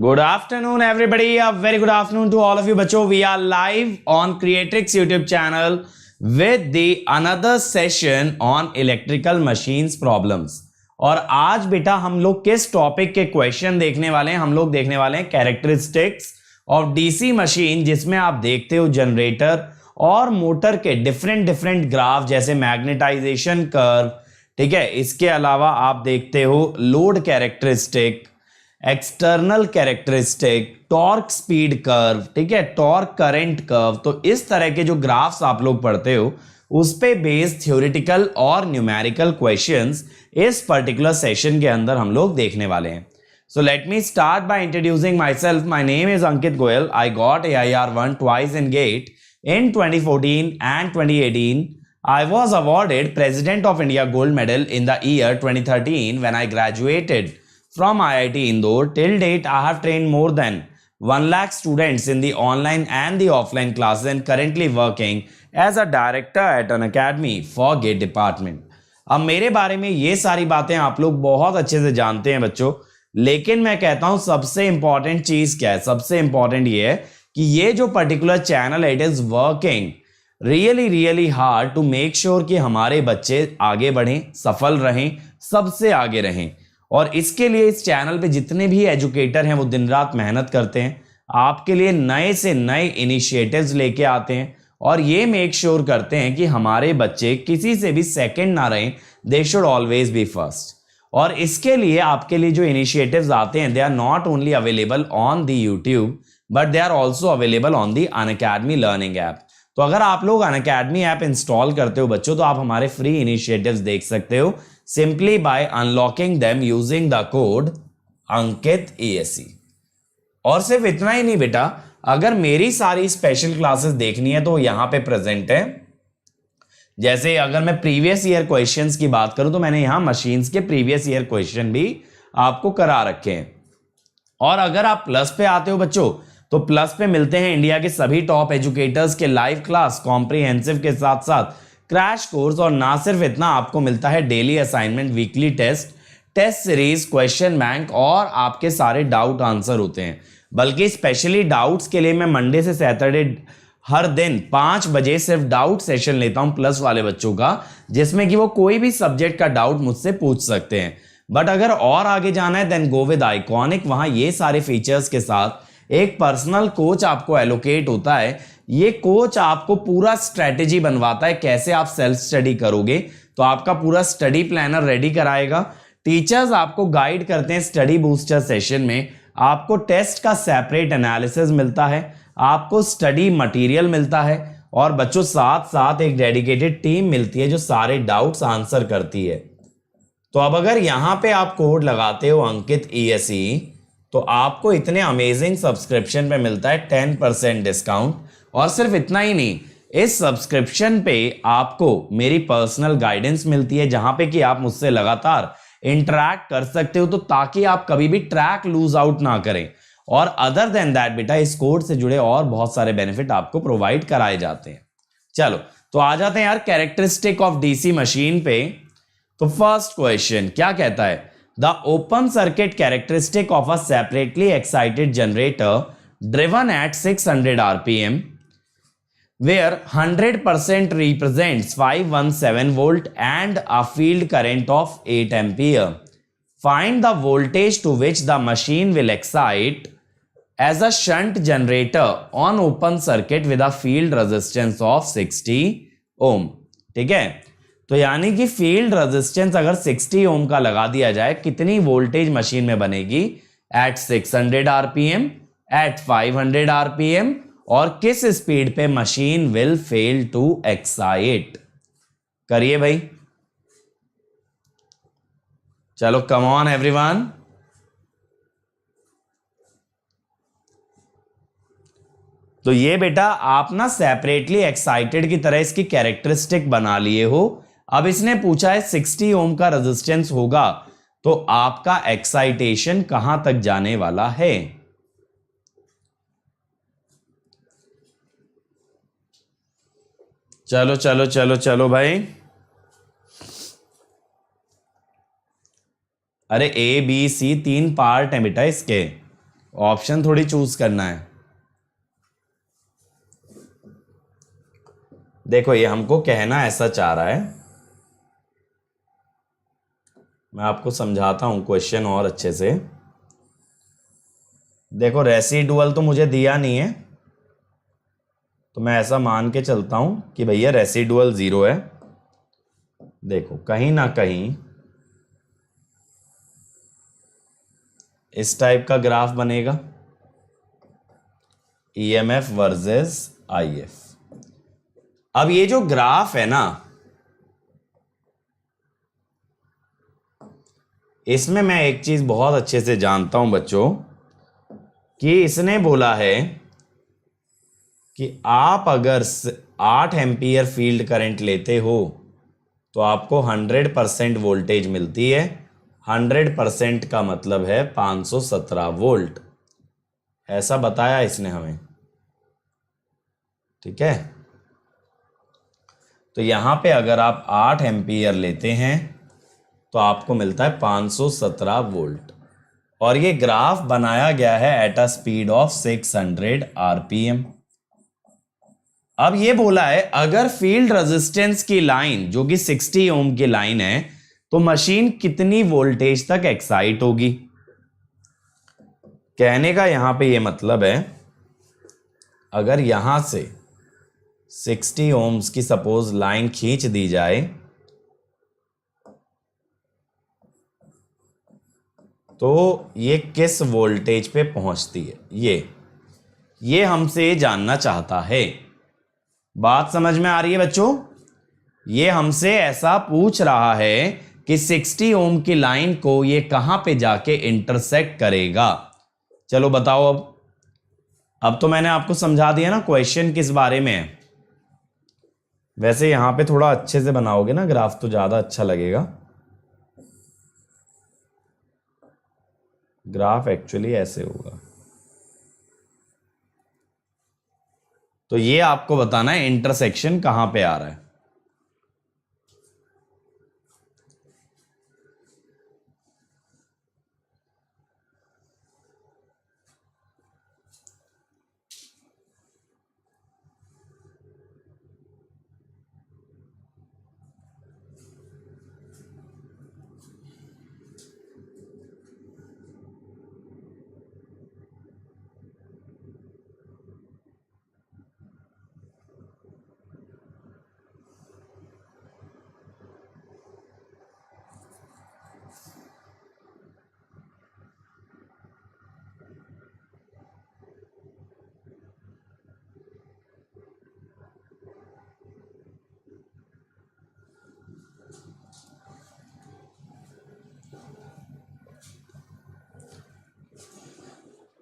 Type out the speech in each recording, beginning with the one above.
Good afternoon, everybody. A very good afternoon to all of you, बच्चों. We are live on Creatrix YouTube channel with the another session on electrical machines problems. और आज बेटा हम लोग किस topic के question देखने वाले हैं? हम लोग देखने वाले हैं कैरेक्टरिस्टिक्स ऑफ डीसी मशीन, जिसमें आप देखते हो जनरेटर और मोटर के डिफरेंट ग्राफ, जैसे मैग्नेटाइजेशन कर्व, ठीक है. इसके अलावा आप देखते हो load characteristic, external characteristic, torque speed curve, ठीक है, टॉर्क करंट कर्व. तो इस तरह के जो ग्राफ्स आप लोग पढ़ते हो उस पे बेस्ड थ्योरेटिकल और न्यूमेरिकल क्वेश्चंस इस पर्टिकुलर सेशन के अंदर हम लोग देखने वाले हैं. So let me start by introducing myself. My name is Ankit Goyal. I got AIR1 twice in GATE in 2014 and 2018. I was awarded President of India Gold Medal in the year 2013 when I graduated from IIT Indore. Till date, I have trained more than 1 lakh students in the online and the offline classes and currently working as a director at an academy for GATE department. अब मेरे बारे में ये सारी बातें आप लोग बहुत अच्छे से जानते हैं बच्चों, लेकिन मैं कहता हूं सबसे इंपॉर्टेंट चीज क्या है? सबसे इंपॉर्टेंट ये है कि ये जो पर्टिकुलर चैनल है, it is working really hard to make sure कि हमारे बच्चे आगे बढ़ें, सफल रहें, सबसे आगे रहें. और इसके लिए इस चैनल पे जितने भी एजुकेटर हैं वो दिन रात मेहनत करते हैं, आपके लिए नए से नए इनिशिएटिव्स लेके आते हैं और ये मेक श्योर करते हैं कि हमारे बच्चे किसी से भी सेकंड ना रहें, they should always be first. और इसके लिए आपके लिए जो इनिशिएटिव्स आते हैं, they are not only available on the YouTube but they are also available on the Unacademy learning app. तो अगर आप लोग अनअकैडमी ऐप इंस्टॉल करते हो बच्चों, तो आप हमारे फ्री इनिशिएटिव्स देख सकते हो simply by unlocking them using the code Ankit ESE. और सिर्फ इतना ही नहीं बेटा, अगर मेरी सारी स्पेशल क्लासेस देखनी है तो यहां पे प्रेजेंट है. जैसे अगर मैं प्रीवियस ईयर क्वेश्चंस की बात करूं तो मैंने यहां मशीन्स के प्रीवियस ईयर क्वेश्चन भी आपको करा रखे हैं. और अगर आप प्लस पे आते हो बच्चों, तो प्लस पे मिलते हैं इंडिया के सभी टॉप एजुकेटर्स के लाइव क्लास, कॉम्प्रिहेंसिव के साथ साथ क्रैश कोर्स. और ना सिर्फ इतना, आपको मिलता है daily assignment, weekly test series, question bank और आपके सारे डाउट आंसर होते हैं. बल्कि स्पेशली डाउट्स के लिए मैं मंडे से सैटरडे हर दिन 5 बजे सिर्फ डाउट सेशन लेता हूं प्लस वाले बच्चों का, जिसमें कि वो कोई भी सब्जेक्ट का डाउट मुझसे पूछ सकते हैं. बट अगर और आगे जाना है देन गो विद आइकॉनिक. वहां ये सारे फीचर्स के साथ एक पर्सनल कोच आपको एलोकेट होता है. ये कोच आपको पूरा स्ट्रेटेजी बनवाता है कैसे आप सेल्फ स्टडी करोगे. तो आपका पूरा स्टडी प्लानर रेडी कराएगा. टीचर्स आपको गाइड करते हैं स्टडी बूस्टर सेशन में. आपको टेस्ट का सेपरेट एनालिसिस मिलता है, आपको स्टडी मटेरियल मिलता है और बच्चों साथ साथ एक डेडिकेटेड टीम मिलती है जो सारे डाउट्स आंसर करती है. तो अब अगर यहां पे आप कोड लगाते हो अंकित ESE, तो आपको इतने अमेजिंग सब्सक्रिप्शन पे मिलता है 10% डिस्काउंट. और सिर्फ इतना ही नहीं, इस सब्सक्रिप्शन पे आपको मेरी पर्सनल गाइडेंस मिलती है, जहां पे कि आप मुझसे लगातार इंटरैक्ट कर सकते हो, तो ताकि आप कभी भी ट्रैक लूज आउट ना करें. और अदर देन दैट बेटा, इस कोड से जुड़े और बहुत सारे बेनिफिट आपको प्रोवाइड कराए जाते हैं. चलो तो आ जाते हैं यार कैरेक्टरिस्टिक ऑफ डीसी मशीन पे. तो फर्स्ट क्वेश्चन क्या कहता है? The open circuit characteristic of a separately excited generator driven at 600 RPM where 100% represents 517 volt and a field current of 8 ampere. Find the voltage to which the machine will excite as a shunt generator on open circuit with a field resistance of 60 ohm. ठीक है, तो यानी कि field resistance अगर 60 ओम का लगा दिया जाए, कितनी वोल्टेज मशीन में बनेगी? एट 600 RPM, एट 500 RPM और किस स्पीड पे machine will fail to excite. करिए भाई, चलो कम ऑन एवरीवन. तो ये बेटा आप ना सेपरेटली एक्साइटेड की तरह इसकी कैरेक्टरिस्टिक बना लिए हो. अब इसने पूछा है 60 ओम का रेजिस्टेंस होगा तो आपका एक्साइटेशन कहां तक जाने वाला है? चलो चलो चलो चलो भाई. अरे A B C 3 पार्ट है बेटा इसके. ऑप्शन थोड़ी चूज करना है। देखो ये हमको कहना ऐसा चाह रहा है, मैं आपको समझाता हूं क्वेश्चन और अच्छे से। देखो रेसिडुअल तो मुझे दिया नहीं है, तो मैं ऐसा मान के चलता हूं कि भैया रेसिडुअल 0 है। देखो कहीं ना कहीं इस टाइप का ग्राफ बनेगा, ईएमएफ वर्सेस आईएफ। अब ये जो ग्राफ है ना, इसमें मैं एक चीज बहुत अच्छे से जानता हूं बच्चों, कि इसने बोला है कि आप अगर 8 एम्पियर फील्ड करंट लेते हो तो आपको 100% वोल्टेज मिलती है। 100% का मतलब है 517 वोल्ट, ऐसा बताया इसने हमें। ठीक है, तो यहां पे अगर आप 8 एम्पियर लेते हैं तो आपको मिलता है 517 वोल्ट, और ये ग्राफ बनाया गया है at a speed of 600 RPM. अब ये बोला है अगर फील्ड रेजिस्टेंस की लाइन जो कि 60 ओम की लाइन है तो मशीन कितनी वोल्टेज तक एक्साइट होगी। कहने का यहां पे ये मतलब है, अगर यहां से 60 ओम्स की सपोज लाइन खींच दी जाए तो ये किस वोल्टेज पे पहुंचती है, ये हमसे जानना चाहता है। बात समझ में आ रही है बच्चों? ये हमसे ऐसा पूछ रहा है कि 60 ओम की लाइन को ये कहां पे जाके इंटरसेक्ट करेगा। चलो बताओ। अब तो मैंने आपको समझा दिया ना क्वेश्चन किस बारे में है। वैसे यहां पे थोड़ा अच्छे से बनाओगे ना ग्राफ तो ज्यादा अच्छा लगेगा। ग्राफ एक्चुअली ऐसे होगा। तो ये आपको बताना है इंटरसेक्शन कहां पे आ रहा है।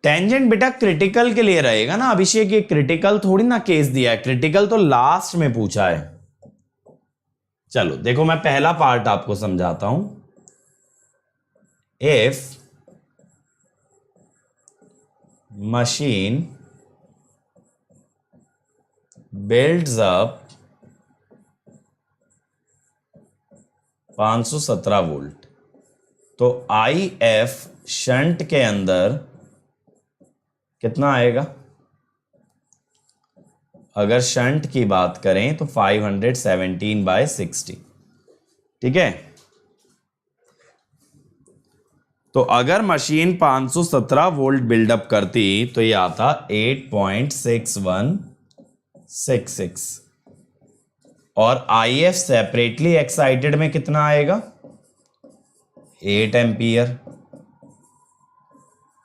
टेंजेंट बेटा क्रिटिकल के लिए रहेगा ना अभिषेक, ये क्रिटिकल थोड़ी ना केस दिया है, क्रिटिकल तो लास्ट में पूछा है। चलो देखो मैं पहला पार्ट आपको समझाता हूं। If machine builds up 517 volt तो IF शंट के अंदर कितना आएगा। अगर शंट की बात करें तो 517/60। ठीक है, तो अगर मशीन 517 वोल्ट बिल्डअप करती तो ये आता 8.6166, और IF सेपरेटली एक्साइटेड में कितना आएगा, 8 एम्पियर।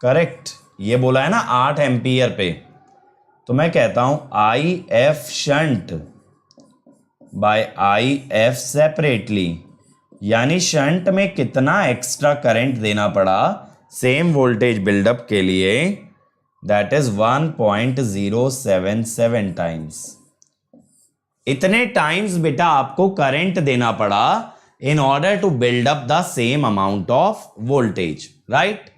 करेक्ट, ये बोला है ना 8 एम्पियर पे, तो मैं कहता हूं IF shunt by IF separately, यानी शंट में कितना एक्स्ट्रा करंट देना पड़ा सेम वोल्टेज बिल्डअप के लिए, दैट इज 1.077 टाइम्स। इतने टाइम्स बेटा आपको करंट देना पड़ा in order to build up the same amount of voltage, right.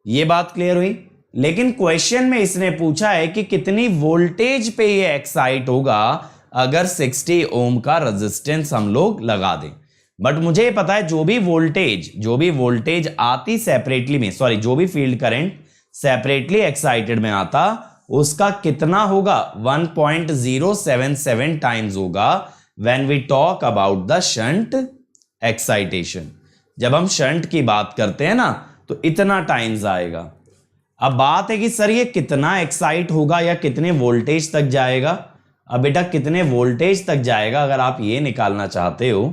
ये बात क्लियर हुई। लेकिन क्वेश्चन में इसने पूछा है कि कितनी वोल्टेज पे ये एक्साइट होगा अगर 60 ओम का रेजिस्टेंस हम लोग लगा दें। बट मुझे पता है जो भी वोल्टेज आती सेपरेटली में, सॉरी जो भी फील्ड करंट सेपरेटली एक्साइटेड में आता उसका कितना होगा 1.077 टाइम्स होगा when we talk about the shunt excitation. जब हम शंट की बात करते हैं ना तो इतना टाइम्स आएगा। अब बात है कि सर ये कितना एक्साइट होगा या कितने वोल्टेज तक जाएगा। अब बेटा कितने वोल्टेज तक जाएगा अगर आप ये निकालना चाहते हो,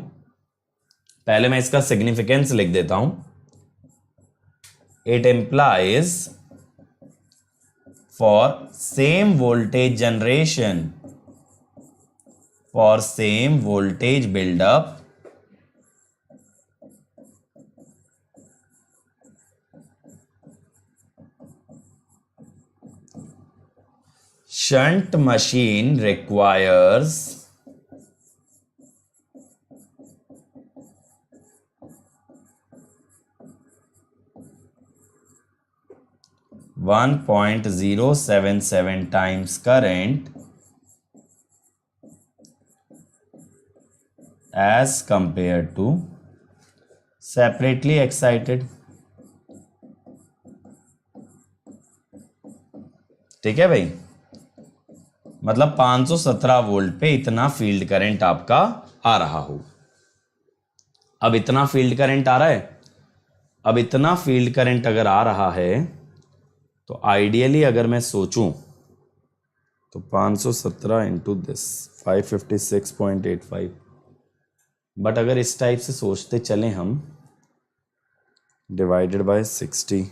पहले मैं इसका सिग्निफिकेंस लिख देता हूं। It implies for same voltage generation, for same voltage buildup, shunt machine requires 1.077 times current as compared to separately excited। ठीक है भाई, मतलब 517 वोल्ट पे इतना फील्ड करंट आपका आ रहा हो। अब इतना फील्ड करंट आ रहा है, अब इतना फील्ड करंट अगर आ रहा है तो आइडियली अगर मैं सोचूं तो 517 इंटू दिस 556.85, बट अगर इस टाइप से सोचते चलें हम, divided by 60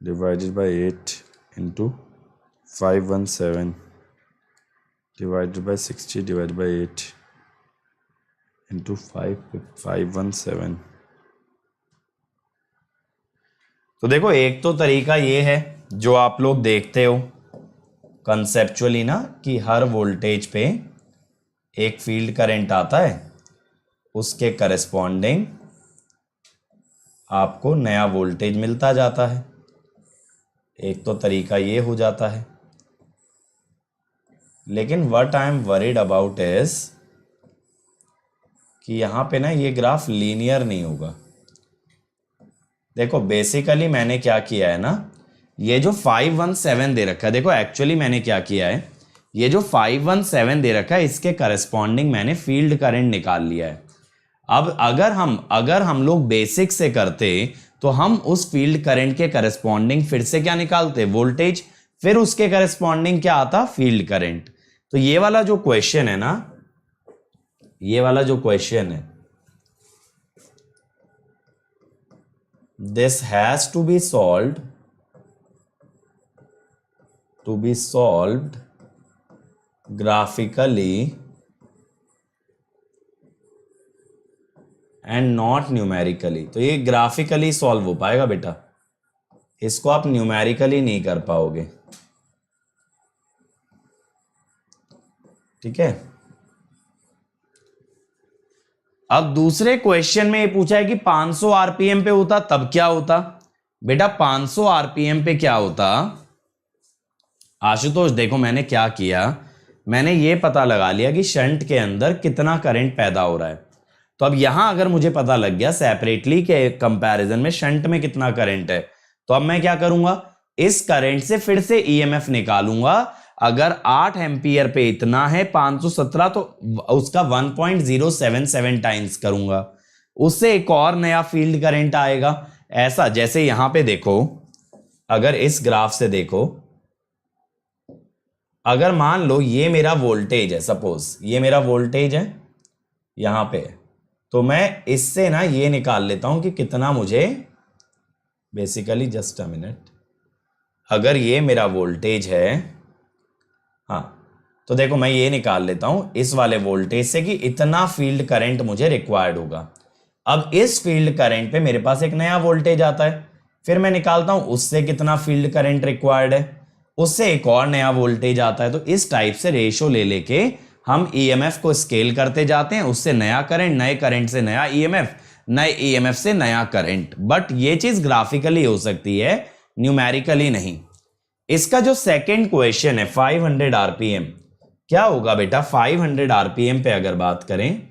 divided by 8 into 517 divided by 60 divided by 8 into 517। तो देखो एक तो तरीका ये है जो आप लोग देखते हो कंसेप्चुअली ना, कि हर वोल्टेज पे एक फील्ड करंट आता है, उसके करस्पॉन्डिंग आपको नया वोल्टेज मिलता जाता है। एक तो तरीका ये हो जाता है, लेकिन what I am worried about is कि यहां पे ना ये ग्राफ लीनियर नहीं होगा। देखो बेसिकली मैंने क्या किया है ना, ये जो 517 दे रखा है, देखो एक्चुअली मैंने क्या किया है, ये जो 517 दे रखा है इसके करस्पॉन्डिंग मैंने फील्ड करंट निकाल लिया है। अब अगर हम लोग बेसिक से करते तो हम उस फील्ड करंट के करस्पॉन्डिंग फिर से क्या निकालते, वोल्टेज, फिर उसके करस्पॉन्डिंग क्या आता, फील्ड करंट। तो ये वाला जो क्वेश्चन है ना, ये वाला जो क्वेश्चन है, this has to be solved graphically and not numerically. तो ये ग्राफिकली सॉल्व हो पाएगा बेटा, इसको आप न्यूमेरिकली नहीं कर पाओगे। ठीक है। अब दूसरे क्वेश्चन में ये पूछा है कि 500 आरपीएम पे होता तब क्या होता। बेटा 500 आरपीएम पे क्या होता, आशुतोष देखो मैंने क्या किया, मैंने ये पता लगा लिया कि शंट के अंदर कितना करंट पैदा हो रहा है। तो अब यहां अगर मुझे पता लग गया सेपरेटली के कंपैरिजन में शंट में कितना करंट है, तो अब मैं क्या करूंगा, इस करंट से फिर से ईएमएफ निकालूंगा। अगर 8 एम्पियर पे इतना है 517, तो उसका 1.077 टाइम्स करूंगा, उससे एक और नया फील्ड करंट आएगा। ऐसा जैसे यहां पे देखो, अगर इस ग्राफ से देखो, अगर मान लो ये मेरा वोल्टेज है, सपोज ये मेरा वोल्टेज है यहां पे, तो मैं इससे ना ये निकाल लेता हूं कि कितना मुझे, बेसिकली जस्ट अ मिनट, अगर ये मेरा वोल्टेज है, हाँ, तो देखो मैं ये निकाल लेता हूं इस वाले वोल्टेज से कि इतना फील्ड करंट मुझे रिक्वायर्ड होगा। अब इस फील्ड करंट पे मेरे पास एक नया वोल्टेज आता है, फिर मैं निकालता हूं उससे कितना फील्ड करंट रिक्वायर्ड है, उससे एक और नया वोल्टेज आता है। तो इस टाइप से रेशो ले लेके हम ईएमएफ को स्केल करते जाते हैं, उससे नया करंट, नए करंट से नया ईएमएफ, नए ईएमएफ से नया करंट। बट ये चीज ग्राफिकली हो सकती है, न्यूमेरिकली नहीं। इसका जो सेकंड क्वेश्चन है 500 आरपीएम, क्या होगा बेटा 500 आरपीएम पे अगर बात करें,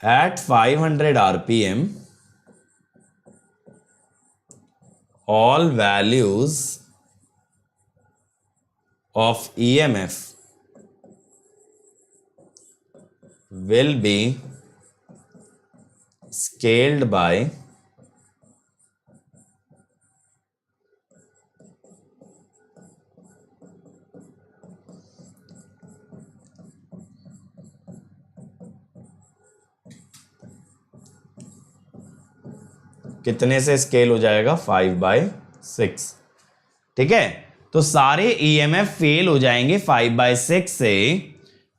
at 500 rpm all values of EMF will be scaled by कितने से स्केल हो जाएगा 5/6। ठीक है, तो सारे EMF फेल हो जाएंगे 5/6 से,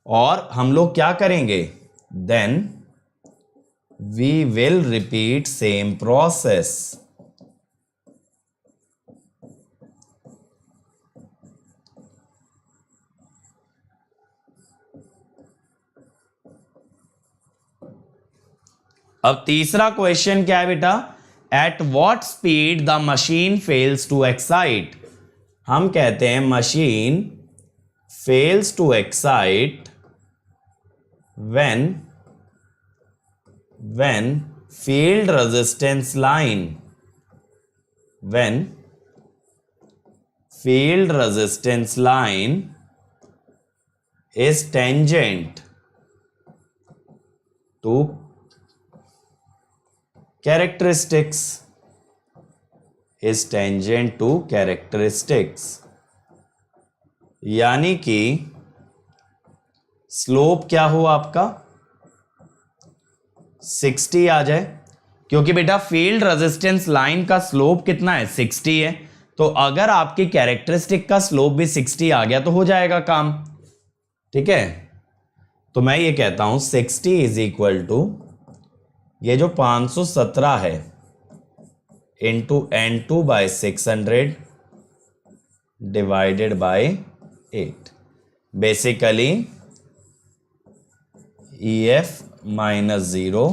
और हम लोग क्या करेंगे, then we will repeat same process. अब तीसरा क्वेश्चन क्या है बेटा, at what speed the machine fails to excite. हम कहते हैं machine fails to excite when field resistance line is tangent to characteristics, यानी कि स्लोप क्या हो आपका 60 आ जाए, क्योंकि बेटा फील्ड रेजिस्टेंस लाइन का स्लोप कितना है 60 है, तो अगर आपकी कैरेक्टरिस्टिक का स्लोप भी 60 आ गया तो हो जाएगा काम। ठीक है, तो मैं ये कहता हूं 60 इज इक्वल टू ये जो 517 है into N2/600 divided by 8, basically EF -0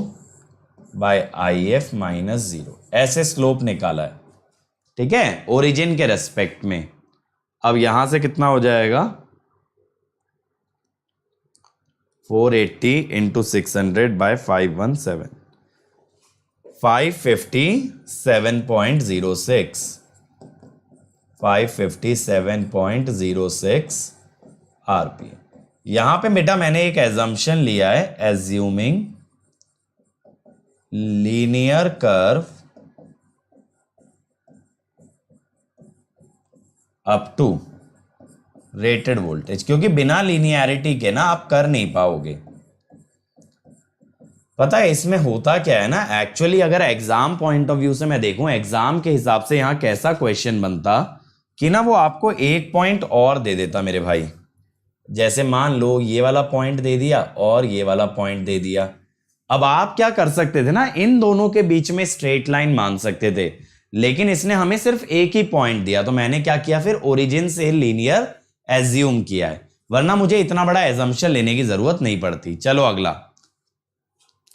by IF -0, ऐसे स्लोप निकाला है। ठीक है, ओरिजिन के रेस्पेक्ट में। अब यहां से कितना हो जाएगा 480 इंटू 600 बाय 517, 557.06 RPM। यहां पे बेटा मैंने एक एजम्पशन लिया है, assuming linear curve up to rated voltage, क्योंकि बिना लीनियरिटी के ना आप कर नहीं पाओगे। पता है इसमें होता क्या है ना, एक्चुअली अगर एग्जाम पॉइंट ऑफ व्यू से मैं देखूं, एग्जाम के हिसाब से यहां कैसा क्वेश्चन बनता कि ना वो आपको एक पॉइंट और दे देता मेरे भाई। जैसे मान लो ये वाला पॉइंट दे दिया और ये वाला पॉइंट दे दिया। अब आप क्या कर सकते थे ना, इन दोनों के बीच में स्ट्रेट लाइन मान सकते थे, लेकिन इसने हमें सिर्फ एक ही पॉइंट दिया, तो मैंने क्या किया फिर ओरिजिन से लीनियर एज्यूम किया है, वरना मुझे इतना बड़ा एजम्पशन लेने की जरूरत नहीं पड़ती। चलो अगला,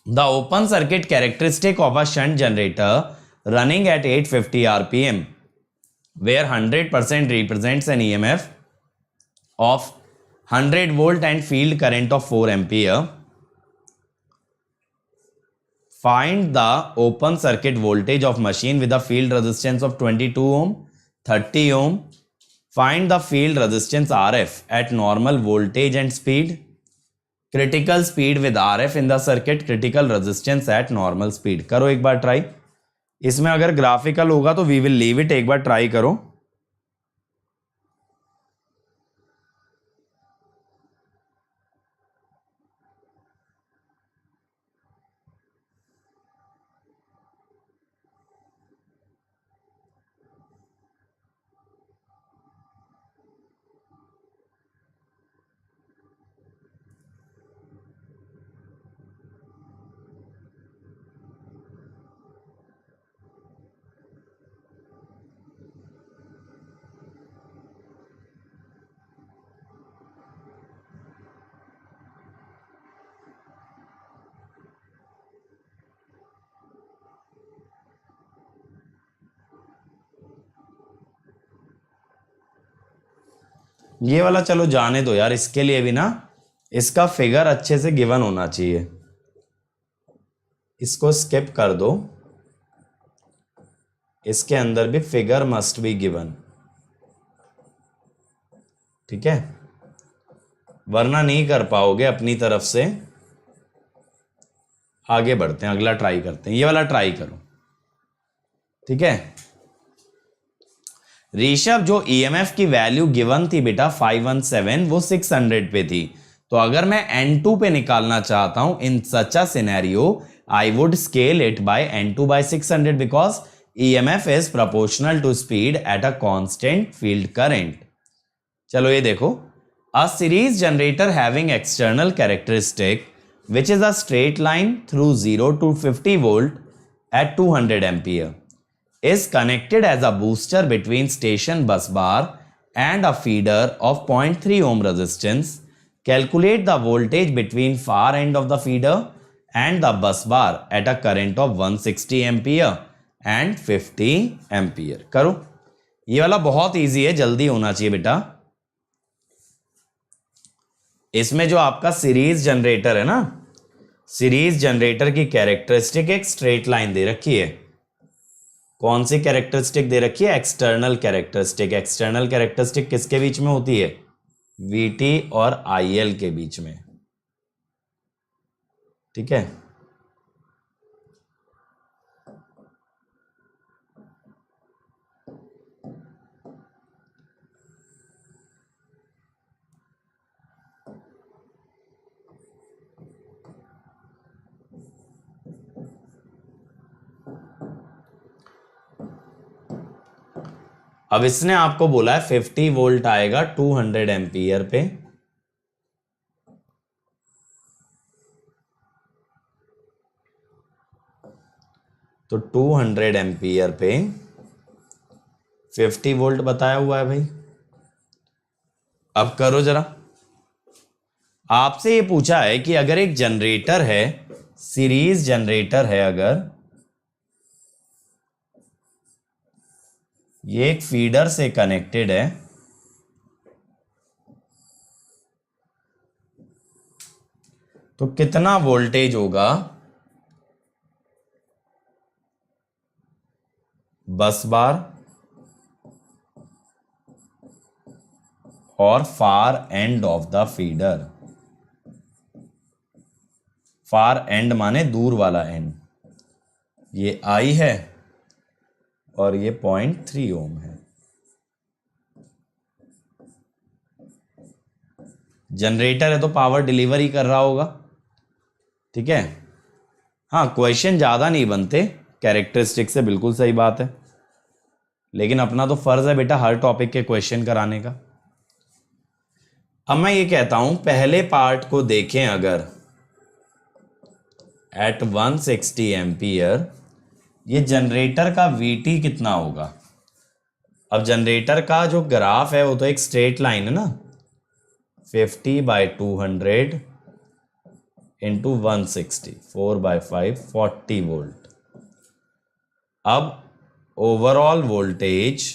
the open circuit characteristic of a shunt generator running at 850 RPM where 100% represents an EMF of 100 volt and field current of 4 ampere. Find the open circuit voltage of machine with a field resistance of 22 ohm, 30 ohm. Find the field resistance RF at normal voltage and speed. Critical speed with RF in the circuit, critical resistance at normal speed. करो एक बार try, इसमें अगर graphical होगा तो we will leave it, एक बार try करो। ये वाला चलो जाने दो यार, इसके लिए भी ना इसका फिगर अच्छे से गिवन होना चाहिए। इसको स्किप कर दो, इसके अंदर भी फिगर मस्ट बी गिवन, ठीक है, वरना नहीं कर पाओगे अपनी तरफ से। आगे बढ़ते हैं, अगला ट्राई करते हैं, ये वाला ट्राई करो, ठीक है। ऋषभ, जो ईएमएफ की वैल्यू गिवन थी बेटा 517, वो 600 पे थी। तो अगर मैं N2 पे निकालना चाहता हूं in such a scenario, I would scale it by N2 by 600 because EMF is proportional to speed at a constant field current. चलो ये देखो, a series generator having external characteristic which is a straight line through 0 to 50 volt at 200 ampere is connected as a booster between station bus bar and a feeder of 0.3 ohm resistance. Calculate the voltage between far end of the feeder and the bus bar at a current of 160 ampere and 50 ampere. करो, ये वाला बहुत easy है, जल्दी होना चाहिए बेटा। इसमें जो आपका सीरीज जनरेटर है ना, सीरीज जनरेटर की कैरेक्टरिस्टिक एक स्ट्रेट लाइन दे रखी है। कौन सी कैरेक्टरिस्टिक दे रखी है? External characteristic. एक्सटर्नल कैरेक्टरिस्टिक किसके बीच में होती है? VT और IL के बीच में, ठीक है। अब इसने आपको बोला है 50 वोल्ट आएगा 200 एम्पियर पे, तो 200 एम्पियर पे 50 वोल्ट बताया हुआ है भाई। अब करो जरा, आपसे ये पूछा है कि अगर एक जनरेटर है, सीरीज जनरेटर है, अगर ये एक फीडर से कनेक्टेड है, तो कितना वोल्टेज होगा बस बार और far end of the feeder. Far end माने दूर वाला एंड, ये I है और ये 0.3 ओम है। जनरेटर है तो पावर डिलीवरी कर रहा होगा, ठीक है। हाँ, क्वेश्चन ज्यादा नहीं बनते कैरेक्टरिस्टिक से, बिल्कुल सही बात है, लेकिन अपना तो फर्ज है बेटा हर टॉपिक के क्वेश्चन कराने का। अब मैं ये कहता हूं, पहले पार्ट को देखें, अगर एट 160 एम्पियर ये जनरेटर का VT कितना होगा। अब जनरेटर का जो ग्राफ है वो तो एक स्ट्रेट लाइन है ना, 50/200 इंटू 160, 4/5, 40 वोल्ट। अब ओवरऑल वोल्टेज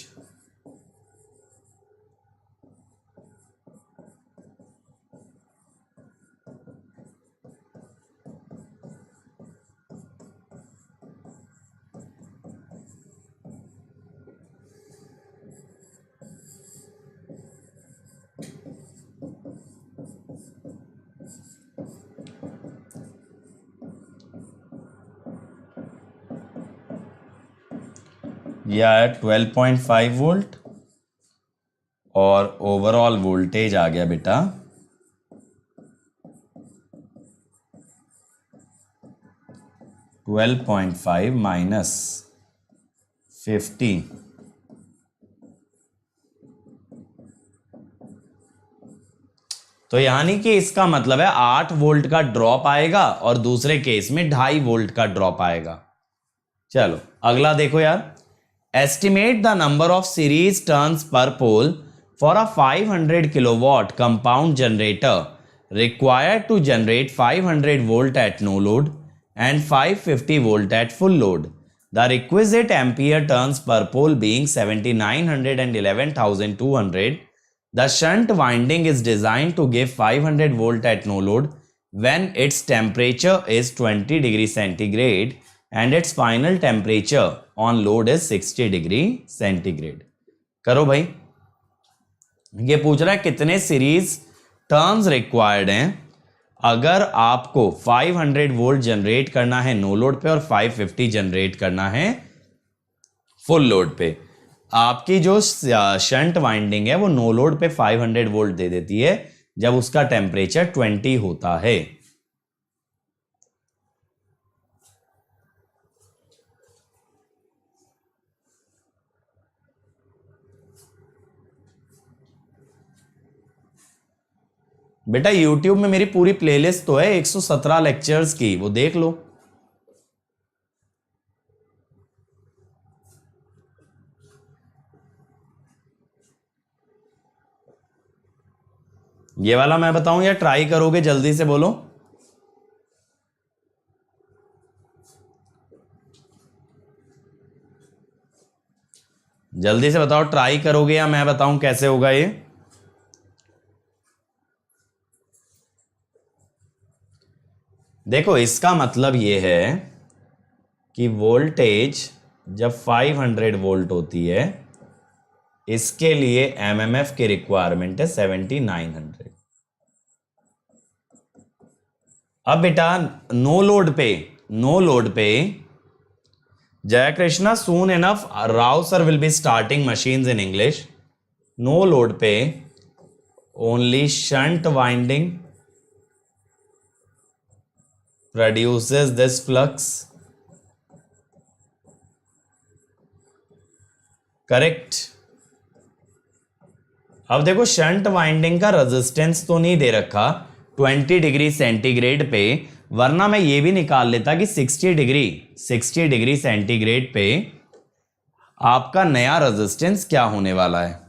यह है 12.5 वोल्ट और ओवरऑल वोल्टेज आ गया बेटा 12.5 माइनस 50, तो यानी कि इसका मतलब है 8 वोल्ट का ड्रॉप आएगा और दूसरे केस में 2.5 वोल्ट का ड्रॉप आएगा। चलो अगला देखो यार, estimate the number of series turns per pole for a 500 kilowatt compound generator required to generate 500 volt at no load and 550 volt at full load. The requisite ampere turns per pole being 7900 and 11200. The shunt winding is designed to give 500 volt at no load when its temperature is 20 degree centigrade and its final temperature on load is 60 degree centigrade. करो भाई, ये पूछ रहा है कितने series turns required हैं अगर आपको 500 वोल्ट जनरेट करना है नो लोड पे और 550 जनरेट करना है फुल लोड पे. आपकी जो शंट वाइंडिंग है वो नो लोड पे 500 वोल्ट दे देती है जब उसका टेम्परेचर 20 होता है. बेटा YouTube में मेरी पूरी प्लेलिस्ट तो है 117 लेक्चर्स की, वो देख लो. ये वाला मैं बताऊं या ट्राई करोगे? जल्दी से बोलो. जल्दी से बताओ, ट्राई करोगे या मैं बताऊं कैसे होगा ये? देखो, इसका मतलब ये है कि वोल्टेज जब 500 वोल्ट होती है इसके लिए एमएमएफ की रिक्वायरमेंट है 7900. अब बेटा नो लोड पे Jai Krishna, soon enough Rao sir will be starting machines in English. No load पे only shunt winding produces this flux. Correct. अब देखो, शंट वाइंडिंग का रेजिस्टेंस तो नहीं दे रखा 20 डिग्री सेंटीग्रेड पे, वरना मैं ये भी निकाल लेता कि 60 डिग्री सेंटीग्रेड पे आपका नया रेजिस्टेंस क्या होने वाला है.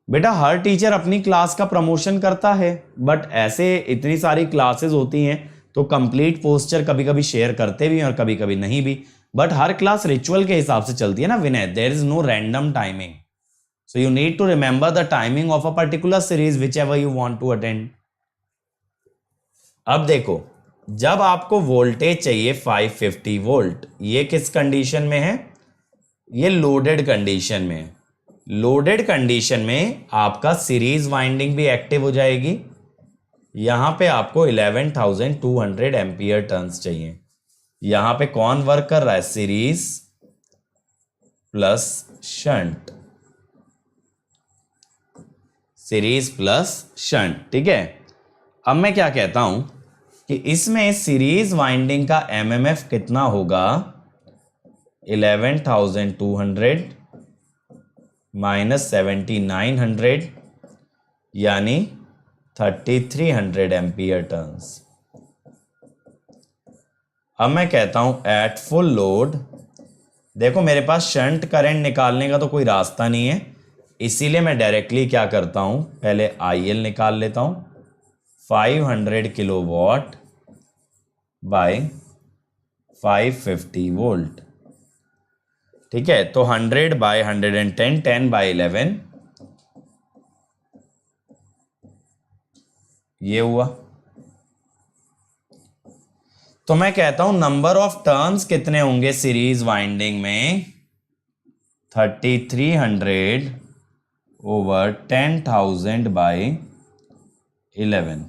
बेटा हर टीचर अपनी क्लास का प्रमोशन करता है, बट ऐसे इतनी सारी क्लासेस होती हैं तो कंप्लीट पोस्टर कभी कभी शेयर करते भी हैं और कभी कभी नहीं भी. बट हर क्लास रिचुअल के हिसाब से चलती है ना Vinay. There is no random timing, so you need to remember the timing of a particular series whichever you want to attend. अब देखो, जब आपको वोल्टेज चाहिए 550 वोल्ट, ये किस कंडीशन में है? ये लोडेड कंडीशन में है. लोडेड कंडीशन में आपका सीरीज वाइंडिंग भी एक्टिव हो जाएगी. यहां पे आपको 11,200 एम्पियर टर्न्स चाहिए. यहां पे कौन वर्क कर रहा है? Series plus shunt. Series plus shunt, ठीक है. अब मैं क्या कहता हूं कि इसमें सीरीज वाइंडिंग का एमएमएफ कितना होगा? 11,200 माइनस 7,900 यानी 3,300 एम्पियर टर्न्स. अब मैं कहता हूं एट फुल लोड. देखो, मेरे पास शंट करंट निकालने का तो कोई रास्ता नहीं है, इसीलिए मैं डायरेक्टली क्या करता हूं, पहले IL निकाल लेता हूं. 500 किलोवाट बाय 550 वोल्ट, ठीक है. तो 100 बाय 110, 10 बाय 11, ये हुआ. तो मैं कहता हूं नंबर ऑफ टर्न्स कितने होंगे सीरीज वाइंडिंग में? 3,300 ओवर 10,000 बाय 11.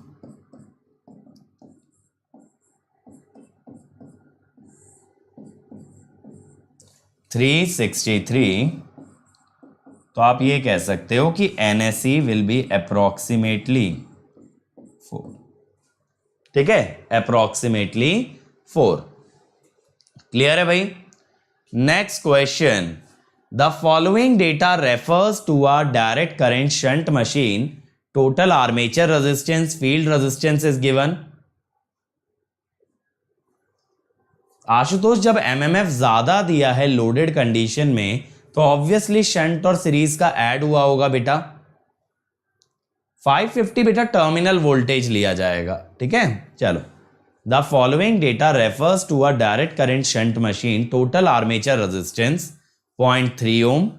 $363. तो आप ये कह सकते हो कि NSE विल बी अप्रोक्सीमेटली 4, ठीक है, अप्रोक्सीमेटली 4. क्लियर है भाई? Next question. The following data refers to a direct current shunt machine. Total armature resistance, field resistance is given. Ashutosh, जब एमएमएफ ज्यादा दिया है लोडेड कंडीशन में तो ऑब्वियसली शंट और सीरीज का ऐड हुआ होगा बेटा. 550 बेटा टर्मिनल वोल्टेज लिया जाएगा, ठीक है. चलो, the following data refers to a direct current shunt machine. Total armature resistance 0.3 ohm,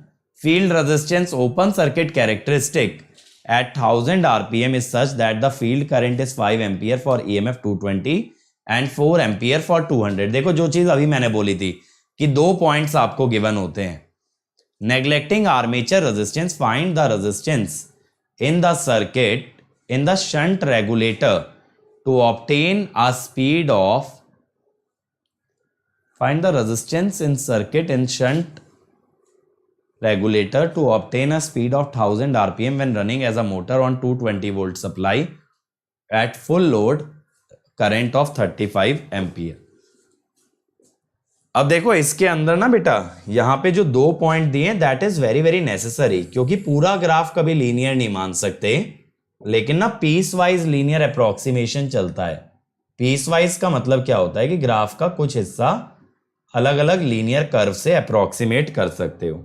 field resistance, open circuit characteristic at 1000 rpm is such that the field current is 5 ampere for EMF 220 and 4 ampere for 200। देखो जो चीज अभी मैंने बोली थी कि 2 points आपको given होते हैं। Neglecting armature resistance, find the resistance in the circuit in the shunt regulator to obtain a speed of, find the resistance in circuit in shunt regulator to obtain a speed of 1000 rpm when running as a motor on 220 volt supply at full load current of 35 ampere। अब देखो इसके अंदर ना बेटा यहां पे जो 2 point दिए that is very very necessary, क्योंकि पूरा ग्राफ कभी लीनियर नहीं मान सकते, लेकिन ना पीस वाइज लीनियर अप्रोक्सीमेशन चलता है। पीस वाइज का मतलब क्या होता है कि ग्राफ का कुछ हिस्सा अलग अलग लीनियर कर्व से अप्रोक्सीमेट कर सकते हो।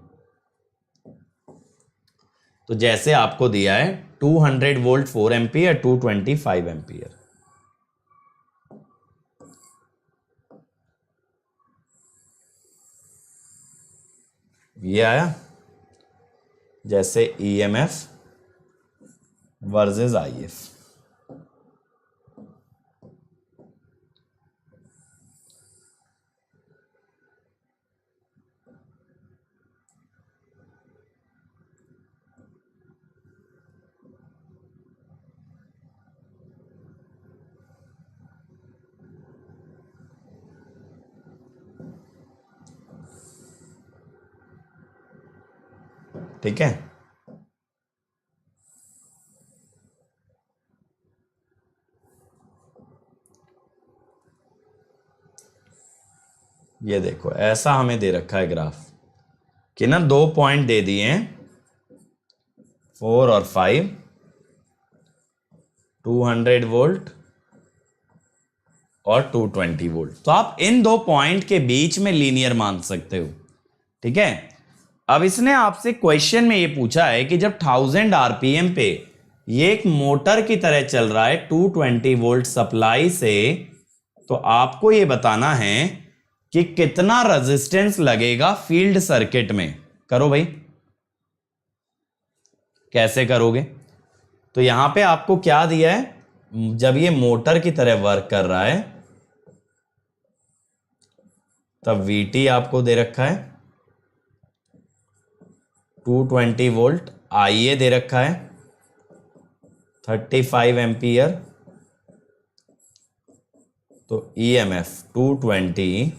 तो जैसे आपको दिया है 200 वोल्ट 4 एम्पियर, 220 5 एम्पियर। ये आया जैसे EMF वर्सेस IF। ठीक है, ये देखो ऐसा हमें दे रखा है ग्राफ कि ना 2 पॉइंट दे दिए हैं 4 और 5, 200 वोल्ट और 220 वोल्ट। तो आप इन 2 पॉइंट के बीच में लीनियर मान सकते हो। ठीक है, अब इसने आपसे क्वेश्चन में ये पूछा है कि जब 1000 आरपीएम पे ये एक मोटर की तरह चल रहा है 220 वोल्ट सप्लाई से, तो आपको ये बताना है कि कितना रेजिस्टेंस लगेगा फील्ड सर्किट में। करो भाई, कैसे करोगे? तो यहां पे आपको क्या दिया है, जब ये मोटर की तरह वर्क कर रहा है तब VT आपको दे रखा है 220 वोल्ट, IA दे रखा है 35 एम्पियर, तो EMF 220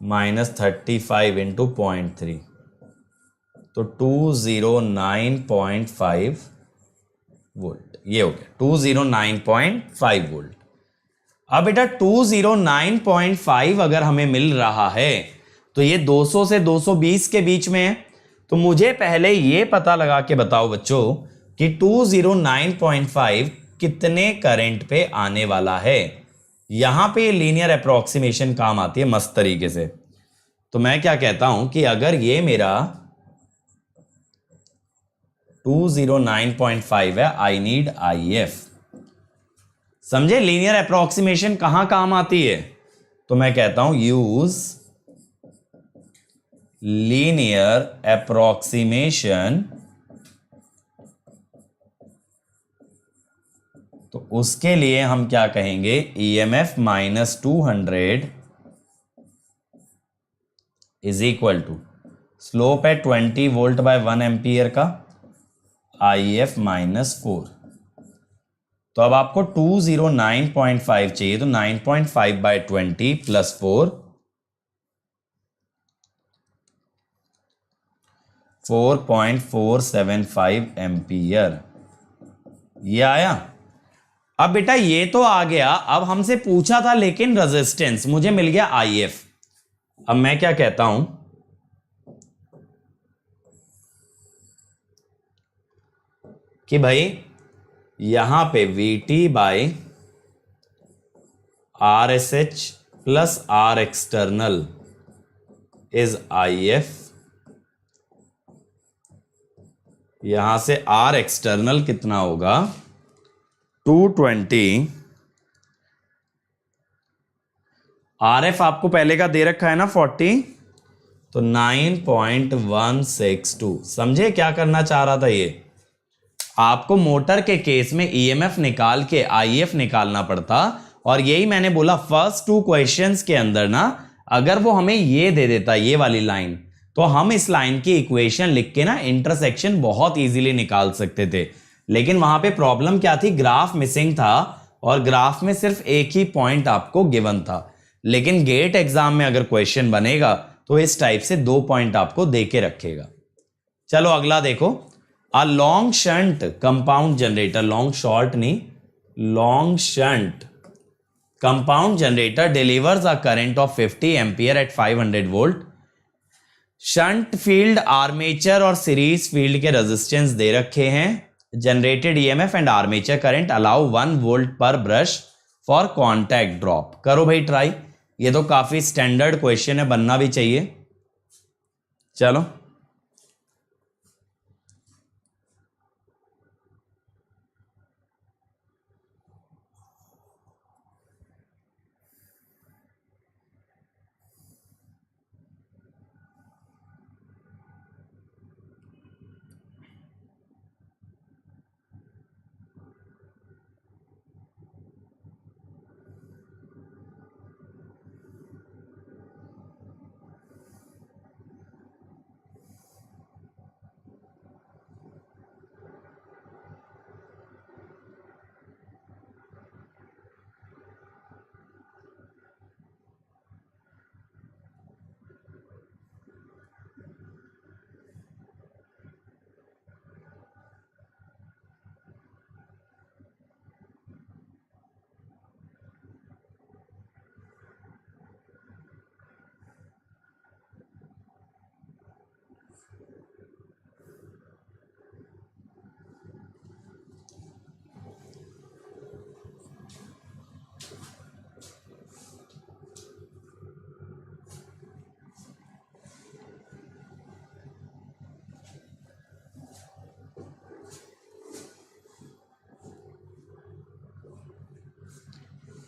माइनस 35 इंटू 0.3, तो 209.5 वोल्ट। ये हो गया 209.5 वोल्ट। अब बेटा 209.5 अगर हमें मिल रहा है तो ये 200 से 220 के बीच में है, तो मुझे पहले ये पता लगा के बताओ बच्चों कि 209.5 कितने करंट पे आने वाला है। यहां पे लीनियर अप्रोक्सीमेशन काम आती है मस्त तरीके से। तो मैं क्या कहता हूं कि अगर ये मेरा 209.5 है, आई नीड IF। समझे लीनियर अप्रोक्सीमेशन कहां काम आती है? तो मैं कहता हूं यूज लीनियर अप्रोक्सीमेशन। तो उसके लिए हम क्या कहेंगे, EMF minus 200 is equal to slope है 20 वोल्ट बाय 1 एम्पियर का IF माइनस 4। तो अब आपको 209.5 चाहिए, तो 9.5 बाय 20 प्लस 4, 4.475 एम्पियर। ये आया। अब बेटा ये तो आ गया, अब हमसे पूछा था लेकिन रेजिस्टेंस, मुझे मिल गया IF। अब मैं क्या कहता हूं कि भाई यहां पे VT बाय RSH plus R external is IF। यहां से R एक्सटर्नल कितना होगा 220। RF आपको पहले का दे रखा है ना 40, तो 9.162। समझे क्या करना चाह रहा था ये? आपको मोटर के केस में ईएमएफ निकाल के आईएफ निकालना पड़ता, और यही मैंने बोला फर्स्ट 2 क्वेश्चंस के अंदर ना, अगर वो हमें ये दे देता ये वाली लाइन, तो हम इस लाइन की इक्वेशन लिख के ना इंटरसेक्शन बहुत इजीली निकाल सकते थे। लेकिन वहां पे प्रॉब्लम क्या थी, ग्राफ मिसिंग था, और ग्राफ में सिर्फ एक ही पॉइंट आपको गिवन था। लेकिन गेट एग्जाम में अगर क्वेश्चन बनेगा तो इस टाइप से 2 पॉइंट आपको दे के रखेगा। चलो अगला देखो, a long shunt compound generator, long short नहीं, long shunt compound generator delivers a current of 50 ampere at 500 volt. Shunt field, armature और सीरीज फील्ड के रेजिस्टेंस दे रखे हैं। Generated EMF and armature current allow 1 volt पर brush for contact drop. करो भाई try, ये तो काफी स्टैंडर्ड क्वेश्चन है, बनना भी चाहिए। चलो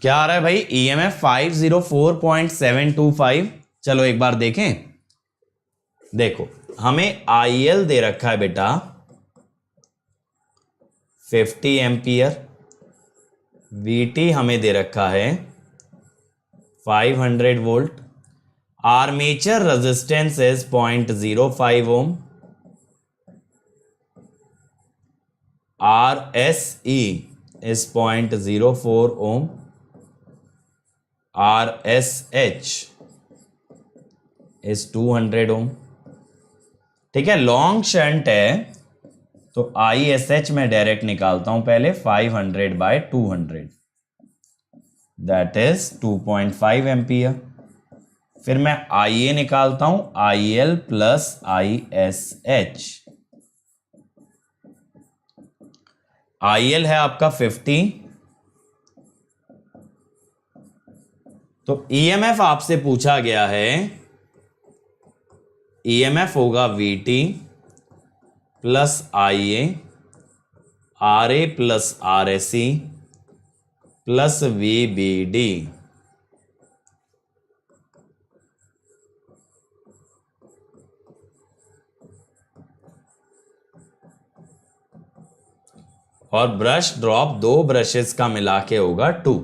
क्या आ रहा है भाई, ईएमएफ 504.725। चलो एक बार देखें, देखो हमें आईएल दे रखा है बेटा 50 एम्पियर, वीटी हमें दे रखा है 500 volt, armature resistance is 0.05 ohm, RSE is 0.04 ohm, RSH is 200 ohm। ठीक है, लॉन्ग शंट है तो ISH में डायरेक्ट निकालता हूं पहले 500/200, दैट इज 2.5 एम्पियर। फिर मैं IA निकालता हूं IL प्लस ISH। IL है आपका 50, तो EMF आपसे पूछा गया है, EMF होगा VT plus IA, RA plus RSE plus VBD। और ब्रश ड्रॉप 2 ब्रशेस का मिला के होगा 2।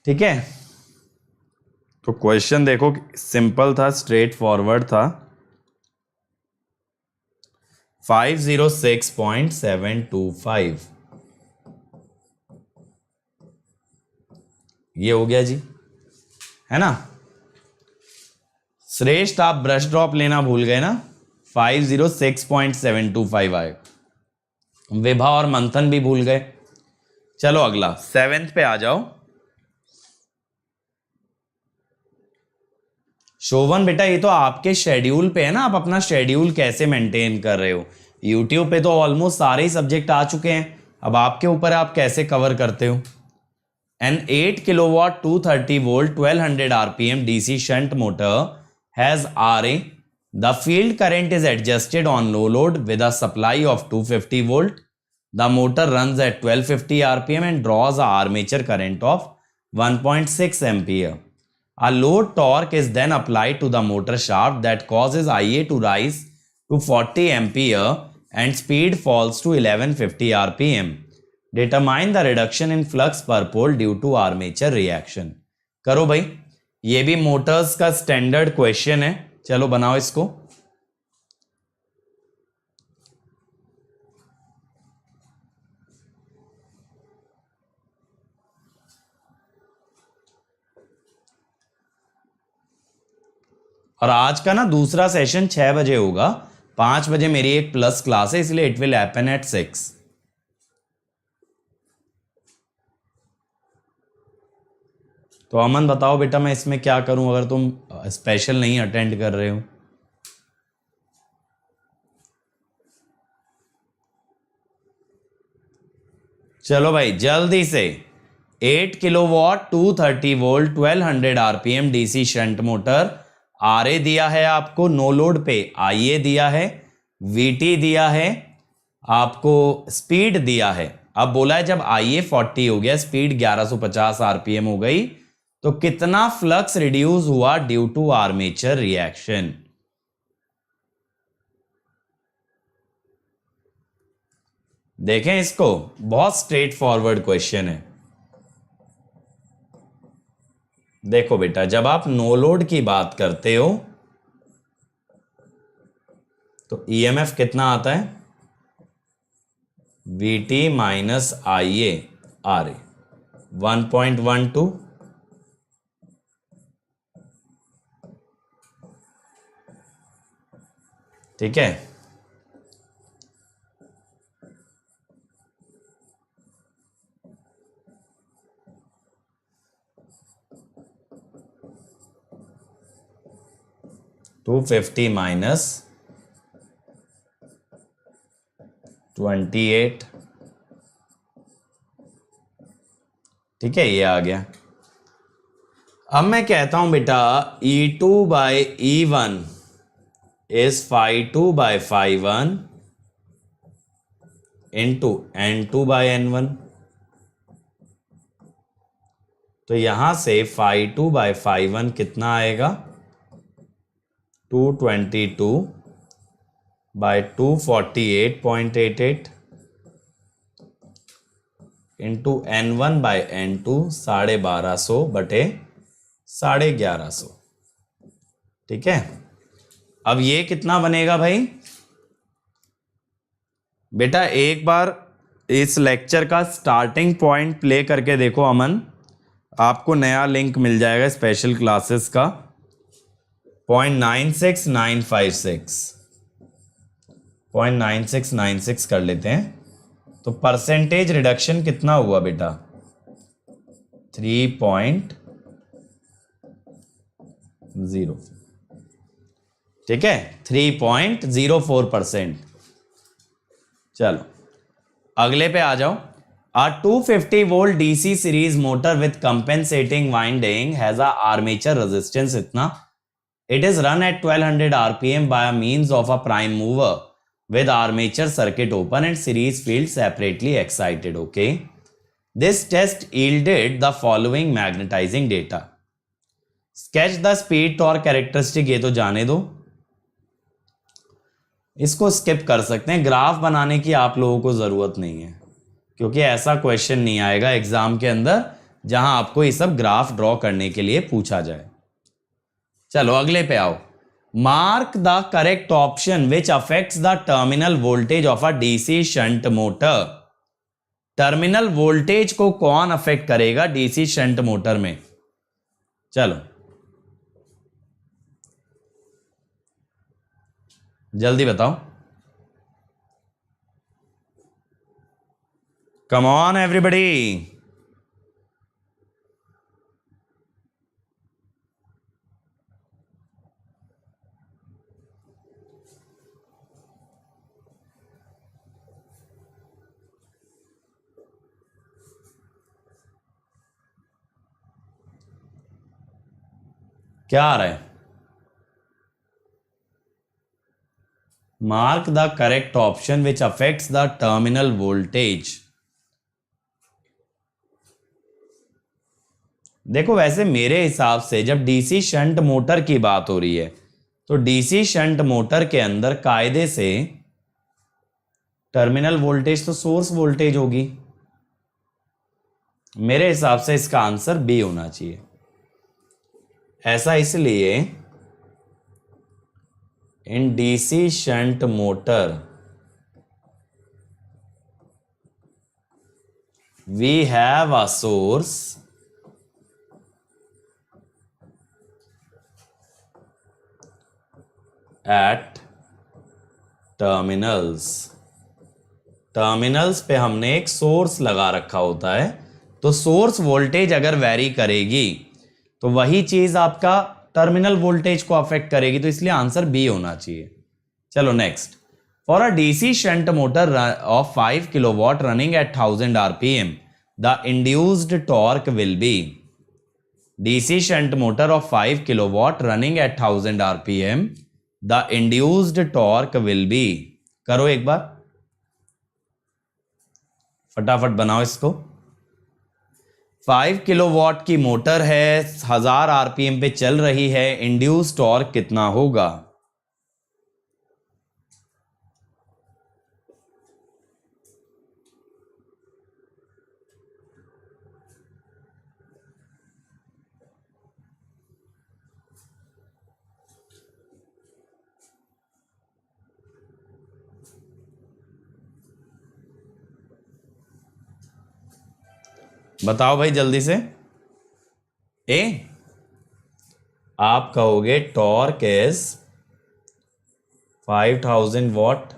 ठीक है, तो क्वेश्चन देखो सिंपल था, स्ट्रेट फॉरवर्ड था। 506.725 ये हो गया जी, है ना। श्रेष्ठ आप ब्रश ड्रॉप लेना भूल गए ना, 506.725 आएगा। विभा और मंथन भी भूल गए। चलो अगला 7th पे आ जाओ। शोभन बेटा ये तो आपके शेड्यूल पे है ना, आप अपना शेड्यूल कैसे मेंटेन कर रहे हो। यूट्यूब पे तो ऑलमोस्ट सारे ही सब्जेक्ट आ चुके हैं, अब आपके ऊपर है आप कैसे कवर करते हो। An 8 kilowatt 230 volt 1200 RPM DC shunt motor has RA. The field current is adjusted on low load with a supply of 250 volt. The motor runs at 1250 RPM and draws a armature current of 1.6 ampere. A load torque is then applied to the motor shaft that causes IA to rise to 40 ampere and speed falls to 1150 rpm. Determine the reduction in flux per pole due to armature reaction. करो भाई, ये भी Motors का standard question है, चलो बनाओ इसको। और आज का ना दूसरा सेशन 6 बजे होगा, 5 बजे मेरी एक प्लस क्लास है, इसलिए इट विल हैपन एट 6। तो अमन बताओ बेटा मैं इसमें क्या करूं अगर तुम स्पेशल नहीं अटेंड कर रहे हो। चलो भाई जल्दी से। 8 kilowatt 230 volt 1200 RPM DC shunt motor, RA दिया है आपको, नो लोड पे आईए दिया है, वीटी दिया है आपको, स्पीड दिया है। अब बोला है जब आईए 40 हो गया, स्पीड 1150 आरपीएम हो गई, तो कितना फ्लक्स रिड्यूस हुआ ड्यू टू आर्मेचर रिएक्शन। देखें इसको, बहुत स्ट्रेट फॉरवर्ड क्वेश्चन है। देखो बेटा जब आप नो लोड की बात करते हो तो ईएमएफ कितना आता है, वीटी माइनस आईए आर ए 1.12, ठीक है। $250 माइनस 28, ठीक है, ये आ गया। अब मैं कहता हूं बेटा E2 by E1 is phi2 by phi1 into N2 by N1। तो यहां से phi2 बाई phi1 कितना आएगा, 222 by 248.88 into N1 by N2 1250 बटे 1150, ठीक है। अब ये कितना बनेगा भाई, बेटा एक बार इस लेक्चर का स्टार्टिंग पॉइंट प्ले करके देखो अमन, आपको नया लिंक मिल जाएगा स्पेशल क्लासेस का। 0.9696 कर लेते हैं, तो परसेंटेज रिडक्शन कितना हुआ बेटा, 3.0, ठीक है, 3.04%। चलो अगले पे आ जाओ। A 250 volt DC series motor with compensating winding has a armature resistance इतना, it is run at 1200 rpm by a means of a prime mover with armature circuit open and series field separately excited, okay. This test yielded the following magnetizing data. Sketch the speed torque characteristic, ये तो जाने दो, इसको skip कर सकते हैं, graph बनाने की आप लोगों को जरूरत नहीं है क्योंकि ऐसा क्वेश्चन नहीं आएगा एग्जाम के अंदर जहां आपको ये सब ग्राफ ड्रॉ करने के लिए पूछा जाए। चलो अगले पे आओ। Mark the correct option which affects the terminal voltage of a DC shunt motor. Terminal voltage को कौन अफेक्ट करेगा डीसी शंट मोटर में, चलो जल्दी बताओ। कम ऑन एवरीबॉडी, क्या आ रहा है, mark the correct option which affects the terminal voltage. देखो वैसे मेरे हिसाब से जब डीसी शंट मोटर की बात हो रही है तो डीसी शंट मोटर के अंदर कायदे से टर्मिनल वोल्टेज तो सोर्स वोल्टेज होगी। मेरे हिसाब से इसका आंसर बी होना चाहिए। ऐसा इसलिए in DC shunt motor we have a source at terminals। Terminals पे हमने एक सोर्स लगा रखा होता है, तो सोर्स वोल्टेज अगर वेरी करेगी तो वही चीज आपका टर्मिनल वोल्टेज को अफेक्ट करेगी, तो इसलिए आंसर बी होना चाहिए। चलो next, for a DC shunt motor of 5 kilowatt running at 1000 rpm, the induced torque will be। DC shunt motor of 5 kilowatt running at 1000 rpm, the induced torque will be। करो एक बार, फटाफट बनाओ इसको। 5 kilowatt की motor है, 1000 RPM पे चल रही है, इंड्यूस टॉर्क कितना होगा? बताओ भाई जल्दी से। ए, आप कहोगे टॉर्क इज 5000 वॉट,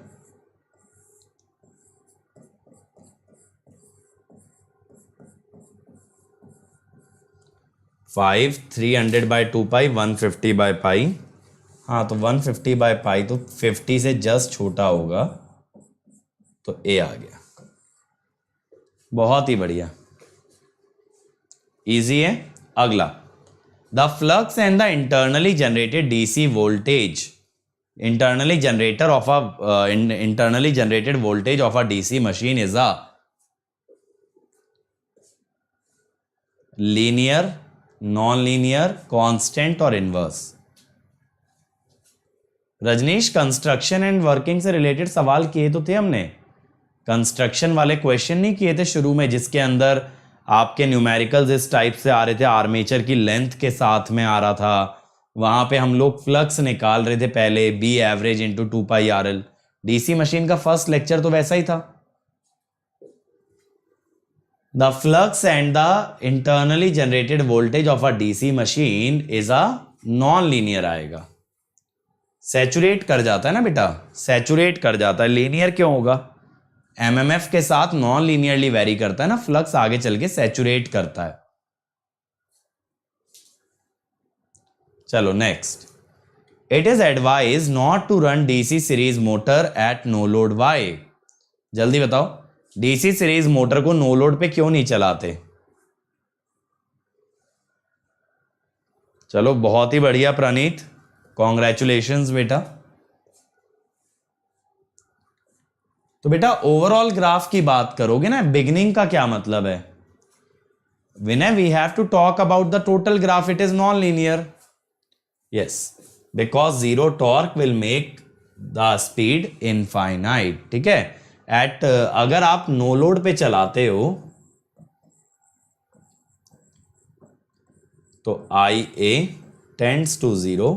फाइव 300/2π 150/π। हाँ, तो 150/π तो 50 से जस्ट छोटा होगा, तो ए आ गया। बहुत ही बढ़िया, इजी है। अगला, the flux and the internally generated DC voltage, internally generated voltage of a DC machine is a linear, non linear, constant और inverse. Rajnish, construction and working से रिलेटेड सवाल किए तो थे हमने, कंस्ट्रक्शन वाले क्वेश्चन नहीं किए थे शुरू में, जिसके अंदर आपके न्यूमेरिकल्स इस टाइप से आ रहे थे, आर्मेचर की लेंथ के साथ में आ रहा था, वहां पे हम लोग फ्लक्स निकाल रहे थे पहले, B average into 2πRL। DC machine का फर्स्ट लेक्चर तो वैसा ही था। The flux and the internally generated voltage of a DC machine is a non linear आएगा। सैचुरेट कर जाता है ना बेटा, सैचुरेट कर जाता है, लीनियर क्यों होगा? एमएमएफ के साथ नॉन लीनियरली वेरी करता है ना, फ्लक्स आगे चल के सैचुरेट करता है। चलो next, it is advise not to run DC series motor at no load. Why? जल्दी बताओ, डीसी सीरीज मोटर को नो लोड पे क्यों नहीं चलाते? चलो बहुत ही बढ़िया प्रणीत, कॉन्ग्रेचुलेशंस बेटा। तो बेटा ओवरऑल ग्राफ की बात करोगे ना, बिगिनिंग का क्या मतलब है? Vinay, we have to talk about the total graph, it is non linear. Yes, because zero torque will make the speed infinite. ठीक है, एट अगर आप नो लोड पे चलाते हो तो I A tends to zero,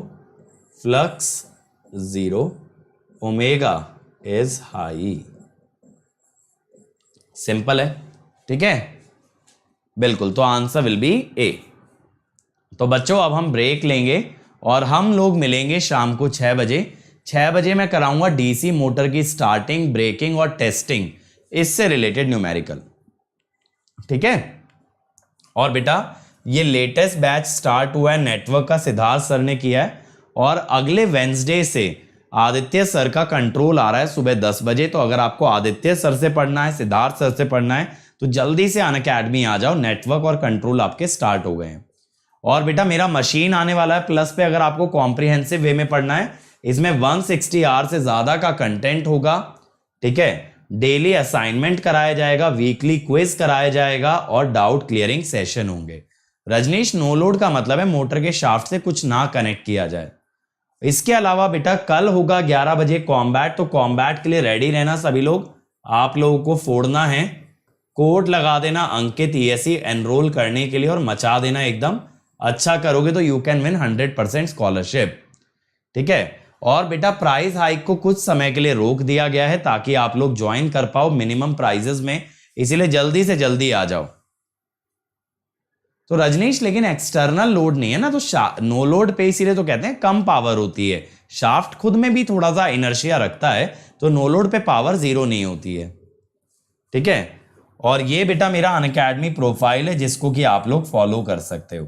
flux zero, omega is high. Simple है, ठीक है, बिल्कुल। तो आंसर विल बी ए। तो बच्चों अब हम ब्रेक लेंगे और हम लोग मिलेंगे शाम को 6 बजे। 6 बजे मैं कराऊंगा डीसी मोटर की स्टार्टिंग, ब्रेकिंग और टेस्टिंग, इससे रिलेटेड न्यूमेरिकल। ठीक है, और बेटा ये लेटेस्ट बैच स्टार्ट हुआ है, नेटवर्क का सिद्धार्थ सर ने किया है, और अगले वेंसडे से आदित्य सर का कंट्रोल आ रहा है सुबह 10 बजे। तो अगर आपको आदित्य सर से पढ़ना है, सिद्धार्थ सर से पढ़ना है, तो जल्दी से अनअकैडमी आ जाओ, नेटवर्क और कंट्रोल आपके स्टार्ट हो गए हैं। और बेटा मेरा मशीन आने वाला है प्लस पे, अगर आपको कॉम्प्रिहेंसिव वे में पढ़ना है, इसमें 160 आवर से ज्यादा का कंटेंट होगा। ठीक है, डेली असाइनमेंट कराया जाएगा, वीकली क्विज कराया जाएगा और डाउट क्लियरिंग सेशन होंगे। रजनीश, नो लोड का मतलब है मोटर के शाफ्ट से कुछ ना कनेक्ट किया जाए। इसके अलावा बेटा कल होगा 11 बजे कॉम्बैट, तो कॉम्बैट के लिए रेडी रहना सभी लोग। आप लोगों को फोड़ना है, कोड लगा देना अंकित ESE एनरोल करने के लिए और मचा देना एकदम। अच्छा करोगे तो यू कैन विन 100% स्कॉलरशिप, ठीक है। और बेटा प्राइस हाइक को कुछ समय के लिए रोक दिया गया है ताकि आप लोग ज्वाइन कर पाओ मिनिमम प्राइजेस में, इसीलिए जल्दी से जल्दी आ जाओ। तो रजनीश लेकिन एक्सटर्नल लोड नहीं है ना, तो नो लोड पे इसीलिए तो कहते हैं कम पावर होती है। शाफ्ट खुद में भी थोड़ा सा इनर्शिया रखता है, तो नो लोड पे पावर 0 नहीं होती है, ठीक है। और ये बेटा मेरा अनअकैडमी प्रोफाइल है जिसको कि आप लोग फॉलो कर सकते हो।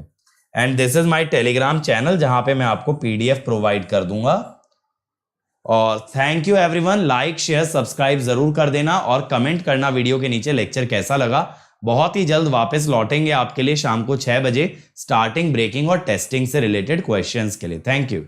And this is my Telegram channel जहां पे मैं आपको PDF प्रोवाइड कर दूंगा। और thank you everyone, like share subscribe जरूर कर देना और कमेंट करना वीडियो के नीचे लेक्चर कैसा लगा। बहुत ही जल्द वापस लौटेंगे आपके लिए शाम को 6 बजे स्टार्टिंग, ब्रेकिंग और टेस्टिंग से रिलेटेड क्वेश्चंस के लिए। Thank you.